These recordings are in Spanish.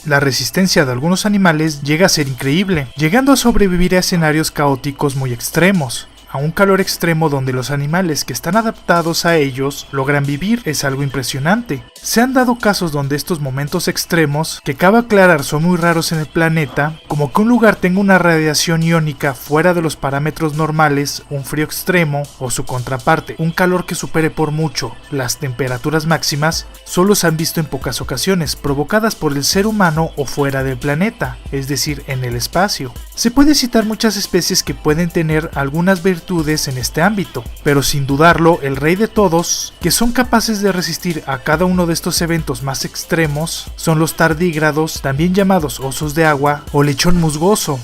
La resistencia de algunos animales llega a ser increíble, llegando a sobrevivir a escenarios caóticos muy extremos. A un calor extremo donde los animales que están adaptados a ellos logran vivir es algo impresionante. Se han dado casos donde estos momentos extremos, que cabe aclarar son muy raros en el planeta, como que un lugar tenga una radiación iónica fuera de los parámetros normales, un frío extremo o su contraparte, un calor que supere por mucho las temperaturas máximas, solo se han visto en pocas ocasiones, provocadas por el ser humano o fuera del planeta, es decir, en el espacio. Se puede citar muchas especies que pueden tener algunas virtudes en este ámbito, pero sin dudarlo el rey de todos, que son capaces de resistir a cada uno de estos eventos más extremos, son los tardígrados, también llamados osos de agua o lechón musgoso.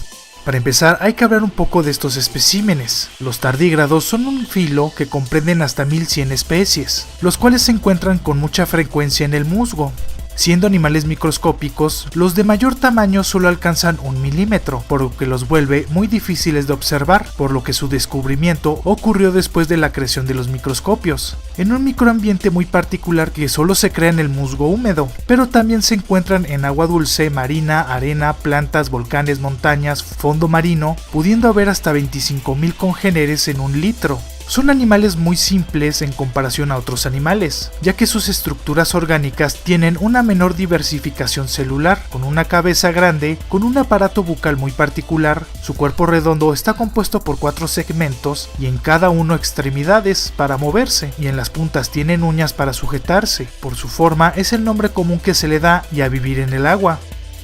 Para empezar hay que hablar un poco de estos especímenes. Los tardígrados son un filo que comprenden hasta 1100 especies, los cuales se encuentran con mucha frecuencia en el musgo. Siendo animales microscópicos, los de mayor tamaño solo alcanzan 1 milímetro, por lo que los vuelve muy difíciles de observar, por lo que su descubrimiento ocurrió después de la creación de los microscopios, en un microambiente muy particular que solo se crea en el musgo húmedo, pero también se encuentran en agua dulce, marina, arena, plantas, volcanes, montañas, fondo marino, pudiendo haber hasta 25.000 congéneres en 1 litro. Son animales muy simples en comparación a otros animales, ya que sus estructuras orgánicas tienen una menor diversificación celular, con una cabeza grande, con un aparato bucal muy particular, su cuerpo redondo está compuesto por 4 segmentos y en cada uno extremidades para moverse, y en las puntas tienen uñas para sujetarse. Por su forma es el nombre común que se le da y a vivir en el agua.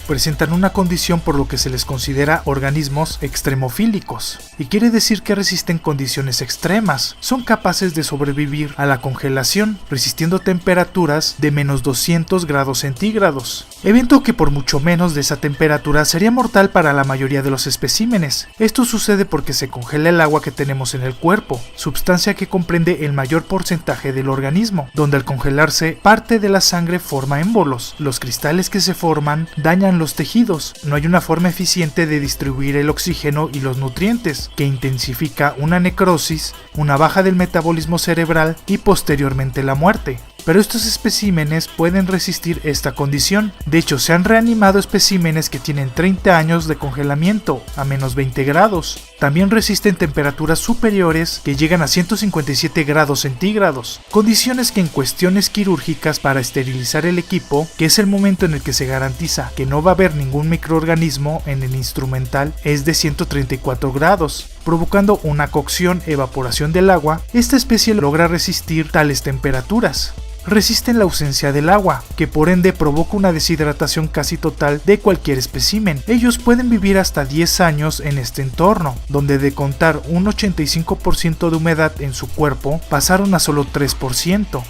Presentan una condición por lo que se les considera organismos extremofílicos, y quiere decir que resisten condiciones extremas, son capaces de sobrevivir a la congelación, resistiendo temperaturas de menos 200 grados centígrados, evento que por mucho menos de esa temperatura sería mortal para la mayoría de los especímenes. Esto sucede porque se congela el agua que tenemos en el cuerpo, sustancia que comprende el mayor porcentaje del organismo, donde al congelarse parte de la sangre forma émbolos, los cristales que se forman dañan los tejidos, no hay una forma eficiente de distribuir el oxígeno y los nutrientes, que intensifica una necrosis, una baja del metabolismo cerebral y posteriormente la muerte. Pero estos especímenes pueden resistir esta condición. De hecho, se han reanimado especímenes que tienen 30 años de congelamiento a menos 20 grados. También resisten temperaturas superiores que llegan a 157 grados centígrados, condiciones que en cuestiones quirúrgicas para esterilizar el equipo, que es el momento en el que se garantiza que no va a haber ningún microorganismo en el instrumental, es de 134 grados, provocando una cocción-evaporación del agua. Esta especie logra resistir tales temperaturas. Resisten la ausencia del agua, que por ende provoca una deshidratación casi total de cualquier espécimen. Ellos pueden vivir hasta 10 años en este entorno, donde de contar un 85% de humedad en su cuerpo, pasaron a solo 3%.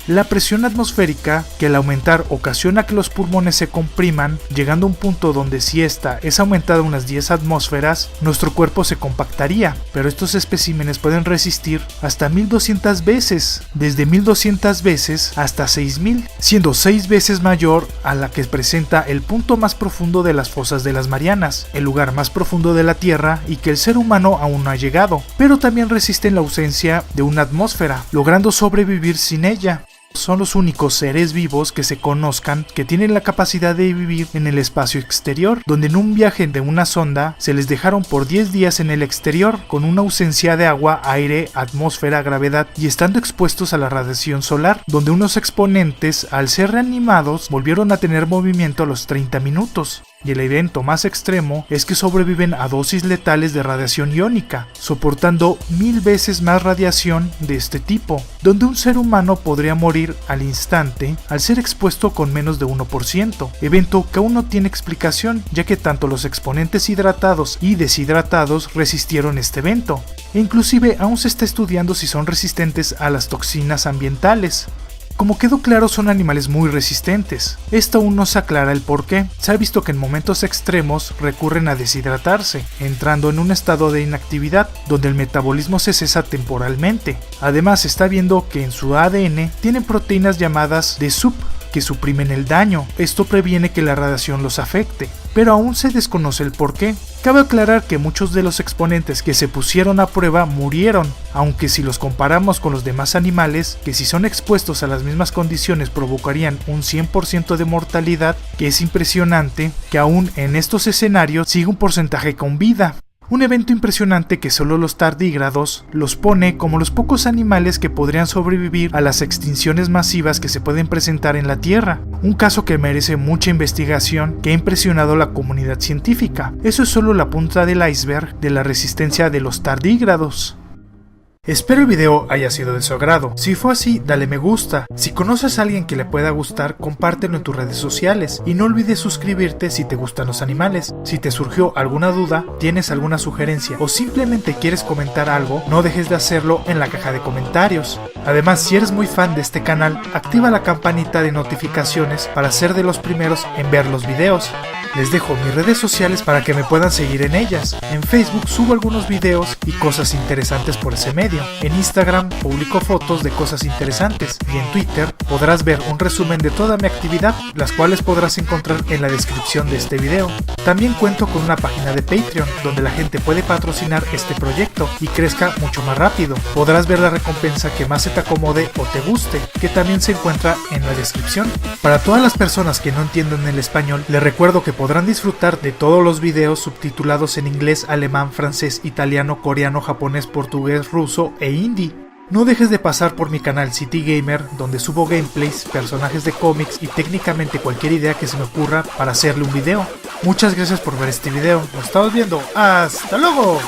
La presión atmosférica, que al aumentar ocasiona que los pulmones se compriman, llegando a un punto donde si esta es aumentada unas 10 atmósferas, nuestro cuerpo se compactaría, pero estos especímenes pueden resistir hasta 1200 veces, desde 1200 veces hasta 6000, siendo 6 veces mayor a la que presenta el punto más profundo de las fosas de las Marianas, el lugar más profundo de la Tierra y que el ser humano aún no ha llegado, pero también resisten la ausencia de una atmósfera, logrando sobrevivir sin ella. Son los únicos seres vivos que se conozcan que tienen la capacidad de vivir en el espacio exterior, donde en un viaje de una sonda se les dejaron por 10 días en el exterior, con una ausencia de agua, aire, atmósfera, gravedad y estando expuestos a la radiación solar, donde unos exponentes, al ser reanimados, volvieron a tener movimiento a los 30 minutos. Y el evento más extremo es que sobreviven a dosis letales de radiación iónica, soportando 1000 veces más radiación de este tipo, donde un ser humano podría morir al instante al ser expuesto con menos de 1%, evento que aún no tiene explicación, ya que tanto los exponentes hidratados y deshidratados resistieron este evento, e inclusive aún se está estudiando si son resistentes a las toxinas ambientales. Como quedó claro, son animales muy resistentes. Esto aún no se aclara el por qué. Se ha visto que en momentos extremos recurren a deshidratarse, entrando en un estado de inactividad, donde el metabolismo se cesa temporalmente. Además, se está viendo que en su ADN tienen proteínas llamadas de SUP, que suprimen el daño. Esto previene que la radiación los afecte, pero aún se desconoce el por qué. Cabe aclarar que muchos de los exponentes que se pusieron a prueba murieron, aunque si los comparamos con los demás animales, que si son expuestos a las mismas condiciones provocarían un 100% de mortalidad, que es impresionante que aún en estos escenarios sigue un porcentaje con vida. Un evento impresionante que solo los tardígrados los pone como los pocos animales que podrían sobrevivir a las extinciones masivas que se pueden presentar en la Tierra. Un caso que merece mucha investigación que ha impresionado a la comunidad científica. Eso es solo la punta del iceberg de la resistencia de los tardígrados. Espero el video haya sido de su agrado. Si fue así, dale me gusta. Si conoces a alguien que le pueda gustar, compártelo en tus redes sociales. Y no olvides suscribirte si te gustan los animales. Si te surgió alguna duda, tienes alguna sugerencia o simplemente quieres comentar algo, no dejes de hacerlo en la caja de comentarios. Además, si eres muy fan de este canal, activa la campanita de notificaciones para ser de los primeros en ver los videos. Les dejo mis redes sociales para que me puedan seguir en ellas. En Facebook subo algunos videos y cosas interesantes por ese medio. En Instagram publico fotos de cosas interesantes y en Twitter podrás ver un resumen de toda mi actividad, las cuales podrás encontrar en la descripción de este video. También cuento con una página de Patreon donde la gente puede patrocinar este proyecto y crezca mucho más rápido. Podrás ver la recompensa que más se te acomode o te guste, que también se encuentra en la descripción. Para todas las personas que no entienden el español, les recuerdo que podrán disfrutar de todos los videos subtitulados en inglés, alemán, francés, italiano, coreano, japonés, portugués, ruso e hindi. No dejes de pasar por mi canal City Gamer, donde subo gameplays, personajes de cómics y técnicamente cualquier idea que se me ocurra para hacerle un video. Muchas gracias por ver este video, nos estamos viendo, ¡hasta luego!